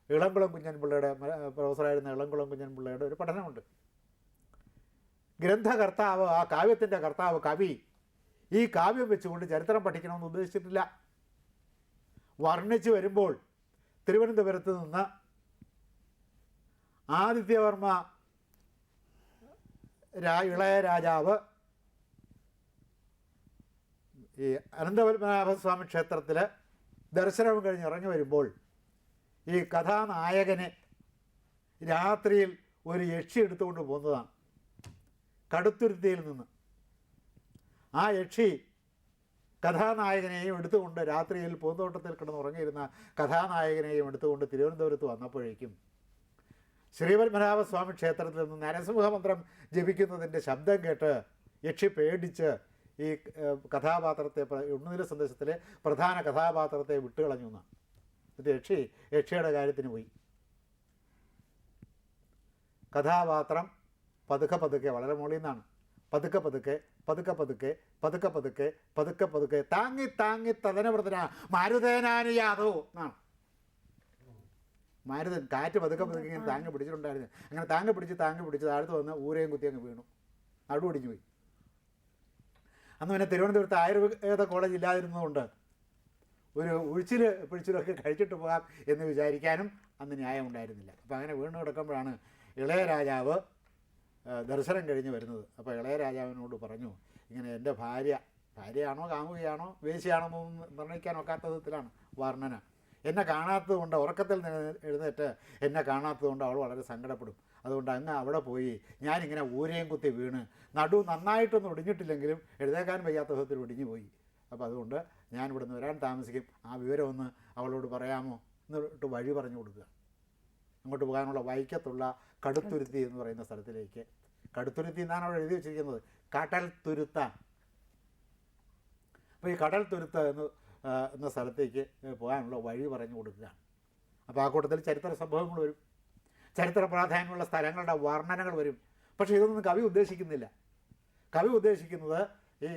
ഇളംകുളം കുഞ്ഞൻപിള്ളയുടെ, പ്രൊഫസറായിരുന്ന ഇളംകുളം കുഞ്ഞൻപിള്ളയുടെ ഒരു പഠനമുണ്ട്. ഗ്രന്ഥകർത്താവ്, ആ കാവ്യത്തിൻ്റെ കർത്താവ് കവി, ഈ കാവ്യം വെച്ചുകൊണ്ട് ചരിത്രം പഠിക്കണമെന്ന് ഉദ്ദേശിച്ചിട്ടില്ല. വർണ്ണിച്ച് വരുമ്പോൾ തിരുവനന്തപുരത്ത് നിന്ന് ആദിത്യവർമ്മ ഇളയ രാജാവ് ഈ അനന്തപത്മനാഭസ്വാമി ക്ഷേത്രത്തിൽ ദർശനം കഴിഞ്ഞ് ഇറങ്ങി വരുമ്പോൾ ഈ കഥാനായകനെ രാത്രിയിൽ ഒരു യക്ഷി എടുത്തുകൊണ്ട് പോകുന്നതാണ് കടുത്തുരുത്തിയിൽ നിന്ന്. ആ യക്ഷി കഥാനായകനെയും എടുത്തുകൊണ്ട് രാത്രിയിൽ പൂന്തോട്ടത്തിൽ കിടന്നുറങ്ങിയിരുന്ന കഥാനായകനെയും എടുത്തുകൊണ്ട് തിരുവനന്തപുരത്ത് വന്നപ്പോഴേക്കും ശ്രീപത്മനാഭസ്വാമി ക്ഷേത്രത്തിൽ നിന്ന് നരസിംഹമന്ത്രം ജപിക്കുന്നതിൻ്റെ ശബ്ദം കേട്ട് യക്ഷി പേടിച്ച് ഈ കഥാപാത്രത്തെ, ഉണ്ണുനീല സന്ദേശത്തിലെ പ്രധാന കഥാപാത്രത്തെ വിട്ടുകളഞ്ഞു എന്നാണ്. എന്നിട്ട് യക്ഷിയുടെ കാര്യത്തിന് പോയി. കഥാപാത്രം പതുക്കെ പതുക്കെ, വളരെ മുകളിൽ നിന്നാണ്, പതുക്കെ പതുക്കെ പതുക്കെ പതുക്കെ പതുക്കെ പതുക്കെ പതുക്കെ പതുക്കെ താങ്ങി താങ്ങി തദനവൃതന മാരുതേനാനുയാതോ എന്നാണ്. മാരുതൻ കാറ്റ് പതുക്കെ പതുക്കെ ഇങ്ങനെ താങ്ങി പിടിച്ചിട്ടുണ്ടായിരുന്നു. അങ്ങനെ താങ്ങി പിടിച്ച് താഴത്ത് വന്ന് ഊരയും കുത്തി അങ്ങ് വീണു, നടുവൊടിഞ്ഞു പോയി. അന്ന് പിന്നെ തിരുവനന്തപുരത്ത് ആയുർവേദ കോളേജ് ഇല്ലാതിരുന്നതുകൊണ്ട് ഒരു പിഴിച്ചിലൊക്കെ കഴിച്ചിട്ട് പോകാം എന്ന് വിചാരിക്കാനും അന്ന് ന്യായമുണ്ടായിരുന്നില്ല. അപ്പോൾ അങ്ങനെ വീണ് കിടക്കുമ്പോഴാണ് ഇളയരാജാവ് ദർശനം കഴിഞ്ഞ് വരുന്നത്. അപ്പോൾ ഇളയരാജാവിനോട് പറഞ്ഞു, ഇങ്ങനെ എൻ്റെ ഭാര്യയാണോ കാമുകയാണോ വേശ്യയാണോ എന്നൊന്നും നിർണ്ണയിക്കാൻ ഒക്കാത്ത വിധത്തിലാണ് വർണ്ണന. എന്നെ കാണാത്തത് കൊണ്ട്, ഉറക്കത്തിൽ എഴുന്നേറ്റ് എന്നെ കാണാത്തത് കൊണ്ട് അവൾ വളരെ സങ്കടപ്പെടും. അതുകൊണ്ട് അങ്ങ് അവിടെ പോയി ഞാനിങ്ങനെ ഊരയും കുത്തി വീണ് നടു നന്നായിട്ടൊന്നും ഒടിഞ്ഞിട്ടില്ലെങ്കിലും എഴുന്നേക്കാൻ വയ്യാത്ത വിധത്തിൽ ഒടിഞ്ഞു പോയി. അപ്പോൾ അതുകൊണ്ട് ഞാൻ ഇവിടെ നിന്ന് വരാൻ താമസിക്കും, ആ വിവരം ഒന്ന് അവളോട് പറയാമോ എന്നിട്ട് വഴി പറഞ്ഞു കൊടുക്കുക. അങ്ങോട്ട് പോകാനുള്ള വൈക്കത്തുള്ള കടുത്തുരുത്തി എന്ന് പറയുന്ന സ്ഥലത്തിലേക്ക്. കടുത്തുരുത്തി എന്നാണ് അവിടെ എഴുതി വെച്ചിരിക്കുന്നത്, കടൽ തുരുത്താണ്. അപ്പോൾ ഈ കടൽ തുരുത്ത് എന്ന സ്ഥലത്തേക്ക് പോകാനുള്ള വഴി പറഞ്ഞു കൊടുക്കുകയാണ്. അപ്പോൾ ആ കൂട്ടത്തിൽ ചരിത്ര സംഭവങ്ങൾ വരും, ചരിത്ര പ്രാധാന്യമുള്ള സ്ഥലങ്ങളുടെ വർണ്ണനകൾ വരും. പക്ഷേ ഇതൊന്നും കവി ഉദ്ദേശിക്കുന്നില്ല. കവി ഉദ്ദേശിക്കുന്നത് ഈ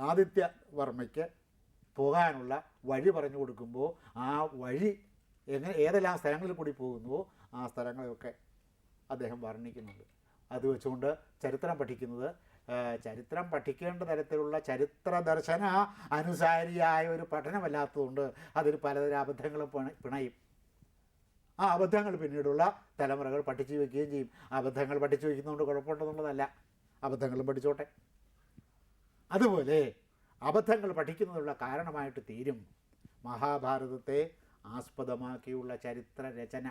ആദിത്യവർമ്മയ്ക്ക് പോകാനുള്ള വഴി പറഞ്ഞു കൊടുക്കുമ്പോൾ ആ വഴി ഏതെല്ലാം സ്ഥലങ്ങളിൽ കൂടി പോകുന്നുവോ ആ സ്ഥലങ്ങളെയൊക്കെ അദ്ദേഹം വർണ്ണിക്കുന്നുണ്ട്. അത് വെച്ചുകൊണ്ട് ചരിത്രം പഠിക്കുന്നത്, ചരിത്രം പഠിക്കേണ്ട തരത്തിലുള്ള ചരിത്ര ദർശന അനുസാരിയായ ഒരു പഠനമല്ലാത്തതുകൊണ്ട് അതിൽ പലതരം അബദ്ധങ്ങളും പിണയും. ആ അബദ്ധങ്ങൾ പിന്നീടുള്ള തലമുറകൾ പഠിച്ചു വയ്ക്കുകയും ചെയ്യും. അബദ്ധങ്ങൾ പഠിച്ചു വയ്ക്കുന്നതുകൊണ്ട് കുഴപ്പമുണ്ടെന്നുള്ളതല്ല, അബദ്ധങ്ങളും പഠിച്ചോട്ടെ. അതുപോലെ അബദ്ധങ്ങൾ പഠിക്കുന്നതിനുള്ള കാരണമായിട്ട് തീരും മഹാഭാരതത്തെ ആസ്പദമാക്കിയുള്ള ചരിത്ര രചന.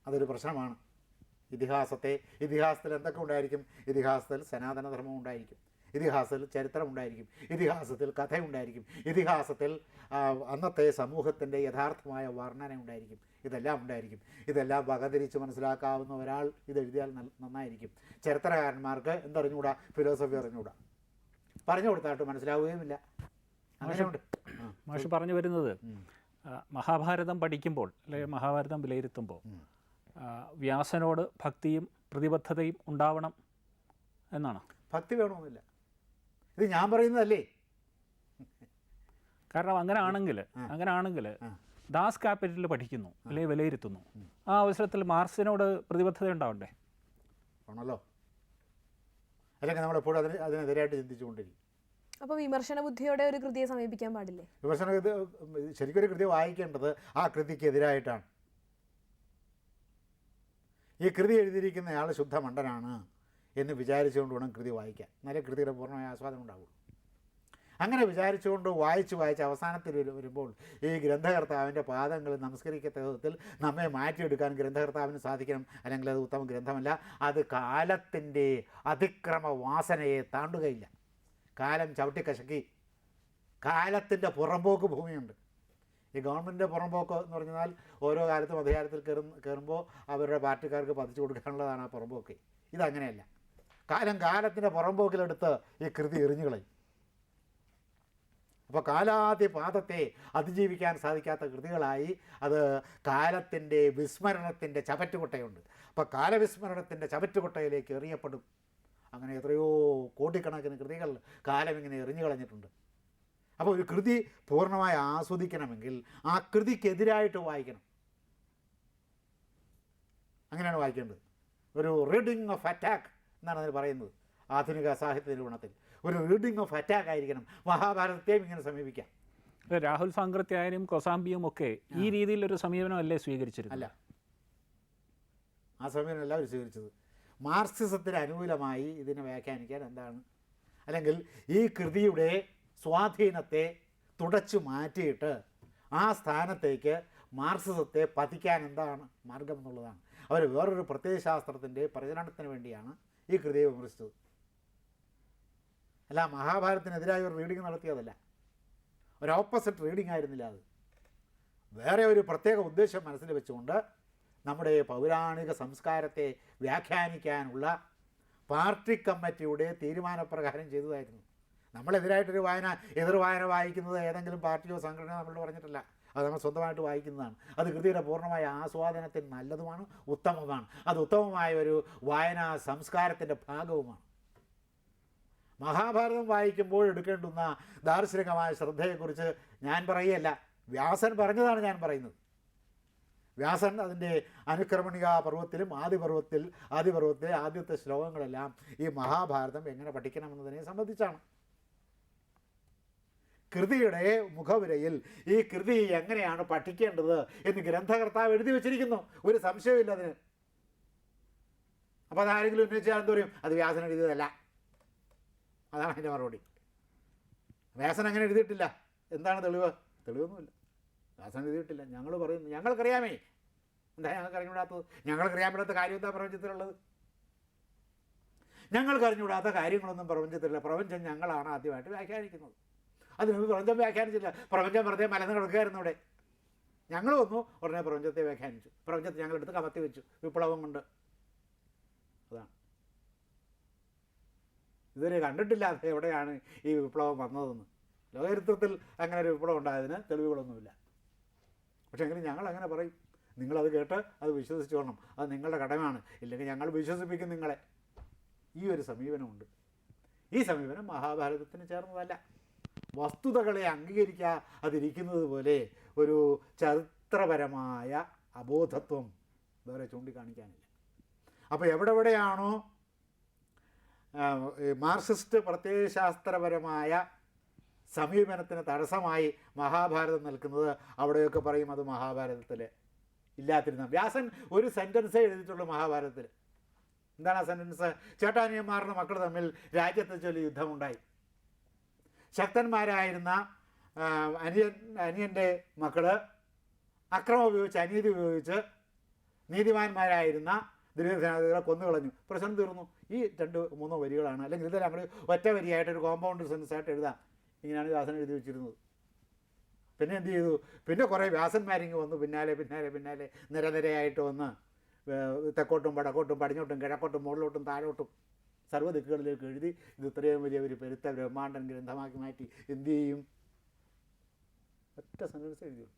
അതൊരു പ്രശ്നമാണ്. ഇതിഹാസത്തിൽ എന്തൊക്കെ ഉണ്ടായിരിക്കും? ഇതിഹാസത്തിൽ സനാതനധർമ്മം ഉണ്ടായിരിക്കും, ഇതിഹാസത്തിൽ ചരിത്രം ഉണ്ടായിരിക്കും, ഇതിഹാസത്തിൽ കഥയുണ്ടായിരിക്കും, ഇതിഹാസത്തിൽ അന്നത്തെ സമൂഹത്തിൻ്റെ യഥാർത്ഥമായ വർണ്ണന ഉണ്ടായിരിക്കും. ഇതെല്ലാം ഉണ്ടായിരിക്കും. ഇതെല്ലാം വകതിരിച്ച് മനസ്സിലാക്കാവുന്ന ഒരാൾ ഇതെഴുതിയാൽ നന്നായിരിക്കും. ചരിത്രകാരന്മാർക്ക് എന്തറിഞ്ഞുകൂടാ? ഫിലോസഫി അറിഞ്ഞുകൂടാ, പറഞ്ഞു കൊടുത്തായിട്ട് മനസ്സിലാവുകയുമില്ല. അങ്ങനെയുണ്ട്. മാഷ് പറഞ്ഞു വരുന്നത് മഹാഭാരതം പഠിക്കുമ്പോൾ അല്ലെങ്കിൽ മഹാഭാരതം വിലയിരുത്തുമ്പോൾ വ്യാസനോട് ഭക്തിയും പ്രതിബദ്ധതയും ഉണ്ടാവണം എന്നാണ്. ഭക്തി വേണമെന്നില്ല, ഇത് ഞാൻ പറയുന്നതല്ലേ. കാരണം അങ്ങനെയാണെങ്കിൽ ദാസ് ക്യാപിറ്റൽ പഠിക്കുന്നു അല്ലെങ്കിൽ വിലയിരുത്തുന്നു, ആ അവസരത്തിൽ മാർക്സിനോട് പ്രതിബദ്ധത ഉണ്ടാവണ്ടേ? ആണല്ലോ, അല്ലെങ്കിൽ നമ്മളെപ്പോഴും അതിനെതിരായിട്ട് ചിന്തിച്ചുകൊണ്ടിരിക്കും. അപ്പോൾ വിമർശന ബുദ്ധിയോടെ ഒരു കൃതിയെ സമീപിക്കാൻ പാടില്ലേ? ശരിക്കും ഒരു കൃതി വായിക്കേണ്ടത് ആ കൃതിക്കെതിരായിട്ടാണ്. ഈ കൃതി എഴുതിയിരിക്കുന്നയാൾ ശുദ്ധ മണ്ടനാണ് എന്ന് വിചാരിച്ചുകൊണ്ട് വേണം കൃതി വായിക്കാൻ, എന്നാലേ കൃതിയുടെ പൂർണ്ണമായ ആസ്വാദനം ഉണ്ടാവുള്ളൂ. അങ്ങനെ വിചാരിച്ചുകൊണ്ട് വായിച്ച് അവസാനത്തിൽ വരുമ്പോൾ ഈ ഗ്രന്ഥകർത്താവിൻ്റെ പാദങ്ങൾ നമസ്കരിക്കത്ത വിധത്തിൽ നമ്മെ മാറ്റിയെടുക്കാൻ ഗ്രന്ഥകർത്താവിന് സാധിക്കണം. അല്ലെങ്കിൽ അത് ഉത്തമ ഗ്രന്ഥമല്ല. അത് കാലത്തിൻ്റെ അതിക്രമ വാസനയെ താണ്ടുകയില്ല. കാലം ചവിട്ടിക്കശക്കി, കാലത്തിൻ്റെ പുറമ്പോക്ക് ഭൂമിയുണ്ട്. ഈ ഗവൺമെൻറ്റിൻ്റെ പുറമ്പോക്ക് എന്ന് പറഞ്ഞാൽ ഓരോ കാലത്തും അധികാരത്തിൽ കയറുമ്പോൾ അവരുടെ പാർട്ടിക്കാർക്ക് പതിച്ചു കൊടുക്കാനുള്ളതാണ് ആ പുറമ്പോക്ക്. ഇതങ്ങനെയല്ല. കാലത്തിൻ്റെ പുറമ്പോക്കിലെടുത്ത് ഈ കൃതി എറിഞ്ഞു കളയും. അപ്പോൾ കാലാതിപാതത്തെ അതിജീവിക്കാൻ സാധിക്കാത്ത കൃതികളായി അത് കാലത്തിൻ്റെ വിസ്മരണത്തിൻ്റെ ചവറ്റുകൊട്ടയുണ്ട്. അപ്പോൾ കാലവിസ്മരണത്തിൻ്റെ ചവറ്റുകൊട്ടയിലേക്ക് എറിയപ്പെടും. അങ്ങനെ എത്രയോ കോടിക്കണക്കിന് കൃതികൾ കാലം ഇങ്ങനെ എറിഞ്ഞു കളഞ്ഞിട്ടുണ്ട്. അപ്പോൾ ഒരു കൃതി പൂർണ്ണമായി ആസ്വദിക്കണമെങ്കിൽ ആ കൃതിക്കെതിരായിട്ട് വായിക്കണം. അങ്ങനെയാണ് വായിക്കേണ്ടത്. ഒരു റീഡിങ് ഓഫ് അറ്റാക്ക് എന്നാണ് അതിന് പറയുന്നത് ആധുനിക സാഹിത്യ നിരൂപണത്തിൽ. ഒരു റീഡിങ് ഓഫ് അറ്റാക്ക് ആയിരിക്കണം. മഹാഭാരതത്തെയും ഇങ്ങനെ സമീപിക്കാം. രാഹുൽ സാങ്കൃത്യായനും കൊസാംബിയും ഒക്കെ ഈ രീതിയിലൊരു സമീപനമല്ലേ സ്വീകരിച്ചിരുന്നത്? അല്ല, ആ സമീപനം എല്ലാവരും സ്വീകരിച്ചത്. മാർക്സിസത്തിന് അനുകൂലമായി ഇതിനെ വ്യാഖ്യാനിക്കാൻ എന്താണ്, അല്ലെങ്കിൽ ഈ കൃതിയുടെ സ്വാധീനത്തെ തുടച്ചു മാറ്റിയിട്ട് ആ സ്ഥാനത്തേക്ക് മാർക്സിസത്തെ പതിക്കാൻ എന്താണ് മാർഗം എന്നുള്ളതാണ്. അവർ വേറൊരു പ്രത്യയശാസ്ത്രത്തിൻ്റെ പ്രചരണത്തിന് വേണ്ടിയാണ് ഈ കൃതിയെ വിമർശിച്ചത്. അല്ല, മഹാഭാരതത്തിനെതിരായ ഒരു റീഡിങ് നടത്തിയതല്ല, ഒരു ഓപ്പോസിറ്റ് റീഡിങ് ആയിരുന്നില്ല. അത് വേറെ ഒരു പ്രത്യേക ഉദ്ദേശം മനസ്സിൽ വെച്ചുകൊണ്ട് നമ്മുടെ പൗരാണിക സംസ്കാരത്തെ വ്യാഖ്യാനിക്കാനുള്ള പാർട്ടി കമ്മിറ്റിയുടെ തീരുമാനപ്രകാരം ചെയ്തതായിരുന്നു. നമ്മളെതിരായിട്ടൊരു എതിർ വായന വായിക്കുന്നത് ഏതെങ്കിലും പാർട്ടിയോ സംഘടനയോ നമ്മളോട് പറഞ്ഞിട്ടില്ല. അത് നമ്മൾ സ്വന്തമായിട്ട് വായിക്കുന്നതാണ്. അത് കൃതിയുടെ പൂർണ്ണമായ ആസ്വാദനത്തിന് നല്ലതുമാണ്, ഉത്തമമാണ്. അത് ഉത്തമമായ ഒരു വായനാ സംസ്കാരത്തിൻ്റെ ഭാഗവുമാണ്. മഹാഭാരതം വായിക്കുമ്പോൾ എടുക്കേണ്ടുന്ന ദാർശനികമായ ശ്രദ്ധയെക്കുറിച്ച് ഞാൻ പറയുകയല്ല, വ്യാസൻ പറഞ്ഞതാണ് ഞാൻ പറയുന്നത്. വ്യാസൻ അതിൻ്റെ അനുക്രമണിക പർവ്വത്തിലും ആദിപർവ്വത്തിലെ ആദ്യത്തെ ശ്ലോകങ്ങളെല്ലാം ഈ മഹാഭാരതം എങ്ങനെ പഠിക്കണമെന്നതിനെ സംബന്ധിച്ചാണ്. കൃതിയുടെ മുഖവുരയിൽ ഈ കൃതി എങ്ങനെയാണ് പഠിക്കേണ്ടത് എന്ന് ഗ്രന്ഥകർത്താവ് എഴുതി വച്ചിരിക്കുന്നു, ഒരു സംശയമില്ല അതിന്. അപ്പോൾ അതാരെങ്കിലും ഉന്നയിച്ചാൽ എന്ത് പറയും? അത് വ്യാസൻ എഴുതിയതല്ല. അതാണ് അതിൻ്റെ മറുപടി. വ്യാസൻ അങ്ങനെ എഴുതിയിട്ടില്ല. എന്താണ് തെളിവ്? തെളിവൊന്നുമില്ല. വ്യാസൻ എഴുതിയിട്ടില്ല. ഞങ്ങൾ പറയുന്നു, ഞങ്ങൾക്കറിയാമേ. എന്താ ഞങ്ങൾക്ക് അറിഞ്ഞുകൂടാത്തത്? ഞങ്ങൾക്കറിയാൻ പറ്റാത്ത കാര്യം എന്താ പ്രപഞ്ചത്തിലുള്ളത്? ഞങ്ങൾക്ക് അറിഞ്ഞുകൂടാത്ത കാര്യങ്ങളൊന്നും പ്രപഞ്ചത്തിലില്ല. പ്രപഞ്ചം ഞങ്ങളാണ് ആദ്യമായിട്ട് വ്യാഖ്യാനിക്കുന്നത്. അതിന് പ്രപഞ്ചം വ്യാഖ്യാനിച്ചില്ല. പ്രപഞ്ചം വെറുതെ മലന്ന് കിടക്കുകയായിരുന്നു ഇവിടെ. ഞങ്ങൾ വന്നു, ഉടനെ പ്രപഞ്ചത്തെ വ്യാഖ്യാനിച്ചു. പ്രപഞ്ചത്തെ ഞങ്ങളെടുത്ത് കമത്തി വെച്ചു വിപ്ലവം കൊണ്ട്. അതാണ്. ഇതുവരെ കണ്ടിട്ടില്ലാതെ എവിടെയാണ് ഈ വിപ്ലവം വന്നതെന്ന്. ലോകചരിത്രത്തിൽ അങ്ങനെ ഒരു വിപ്ലവം ഉണ്ടായതിന് തെളിവുകളൊന്നുമില്ല. പക്ഷേ എങ്കിലും ഞങ്ങൾ അങ്ങനെ പറയും. നിങ്ങളത് കേട്ട് അത് വിശ്വസിച്ചോളണം. അത് നിങ്ങളുടെ കടമയാണ്. ഇല്ലെങ്കിൽ ഞങ്ങൾ വിശ്വസിപ്പിക്കും നിങ്ങളെ. ഈ ഒരു സമീപനമുണ്ട്. ഈ സമീപനം മഹാഭാരതത്തിന് ചേർന്നതല്ല. വസ്തുതകളെ അംഗീകരിക്കാതിരിക്കുന്നത് പോലെ ഒരു ചരിത്രപരമായ അബോധത്വം വേറെ ചൂണ്ടിക്കാണിക്കാനില്ല. അപ്പോൾ എവിടെയാണോ മാർക്സിസ്റ്റ് പ്രത്യയശാസ്ത്രപരമായ സമീപനത്തിന് തടസ്സമായി മഹാഭാരതം നിൽക്കുന്നത്, അവിടെയൊക്കെ പറയും അത് മഹാഭാരതത്തിൽ ഇല്ലാത്തിരുന്ന. വ്യാസൻ ഒരു സെൻറ്റൻസേ എഴുതിയിട്ടുള്ളൂ മഹാഭാരതത്തിൽ. എന്താണ് ആ സെൻറ്റൻസ്? ചേട്ടാനിയന്മാരുടെ മക്കൾ തമ്മിൽ രാജ്യത്തെ ചൊല്ലി യുദ്ധമുണ്ടായി. ശക്തന്മാരായിരുന്ന അനിയൻ്റെ മക്കൾ അക്രമം ഉപയോഗിച്ച്, അനീതി ഉപയോഗിച്ച് നീതിമാന്മാരായിരുന്ന ദുര്യോധനാദികളെ കൊന്നുകളഞ്ഞു. പ്രശ്നം തീർന്നു. ഈ 2-3 വരികളാണ്. അല്ലെങ്കിൽ ഇതെല്ലാം കൂടി ഒറ്റ വരിയായിട്ടൊരു കോമ്പൗണ്ട് സെൻറ്റൻസായിട്ട് എഴുതാം. ഇങ്ങനെയാണ് വ്യാസൻ എഴുതി വെച്ചിരുന്നത്. പിന്നെ എന്ത് ചെയ്തു? പിന്നെ കുറേ വ്യാസന്മാരിങ്ങ് വന്നു പിന്നാലെ നിരനിരയായിട്ട് വന്ന് തെക്കോട്ടും വടക്കോട്ടും പടിഞ്ഞോട്ടും കിഴക്കോട്ടും മുകളിലോട്ടും താഴോട്ടും സർവ്വ ദിക്കുകളിലേക്ക് എഴുതി ഇത് ഇത്രയും വലിയ ഒരു പെരുത്ത ബ്രഹ്മാണ്ടൻ ഗ്രന്ഥമാക്കി മാറ്റി എന്തു ചെയ്യും? ഒറ്റ സെൻറ്റൻസ് എഴുതിയുള്ളൂ.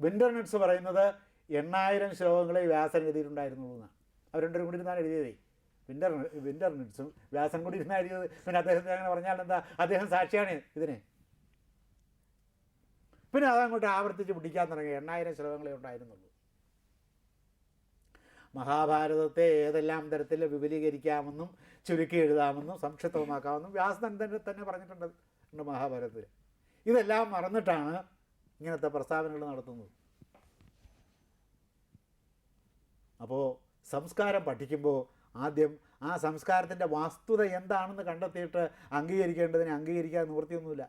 വിൻ്റർനെറ്റ്സ് പറയുന്നത് 8000 ശ്ലോകങ്ങളെ വ്യാസൻ എഴുതിയിട്ടുണ്ടായിരുന്നുള്ളൂ എന്നാണ്. അവർ രണ്ടുപേരും കൂടി ഇരുന്നാണ് എഴുതിയതേ. വിൻ്റർനെറ്റ്സും വ്യാസൻ കൂടി ഇരുന്നാണ് എഴുതിയത്. പിന്നെ അദ്ദേഹത്തെ അങ്ങനെ പറഞ്ഞാൽ എന്താ? അദ്ദേഹം സാക്ഷിയാണ് ഇതിന്. പിന്നെ അതങ്ങോട്ട് ആവർത്തിച്ച് പിടിക്കാൻ തുടങ്ങി. 8000 ശ്ലോകങ്ങളെ ഉണ്ടായിരുന്നുള്ളൂ. മഹാഭാരതത്തെ ഏതെല്ലാം തരത്തിൽ വിപുലീകരിക്കാമെന്നും ചുരുക്കി എഴുതാമെന്നും സംക്ഷിപ്തമാക്കാമെന്നും വ്യാസൻ തന്നെ പറഞ്ഞിട്ടുണ്ട് മഹാഭാരതത്തിൽ. ഇതെല്ലാം മറന്നിട്ടാണ് ഇങ്ങനത്തെ പ്രസ്താവനകൾ നടത്തുന്നത്. അപ്പോൾ സംസ്കാരം പഠിക്കുമ്പോൾ ആദ്യം ആ സംസ്കാരത്തിൻ്റെ വസ്തുത എന്താണെന്ന് കണ്ടെത്തിയിട്ട് അംഗീകരിക്കേണ്ടതിനെ അംഗീകരിക്കാൻ നിവൃത്തിയൊന്നുമില്ല.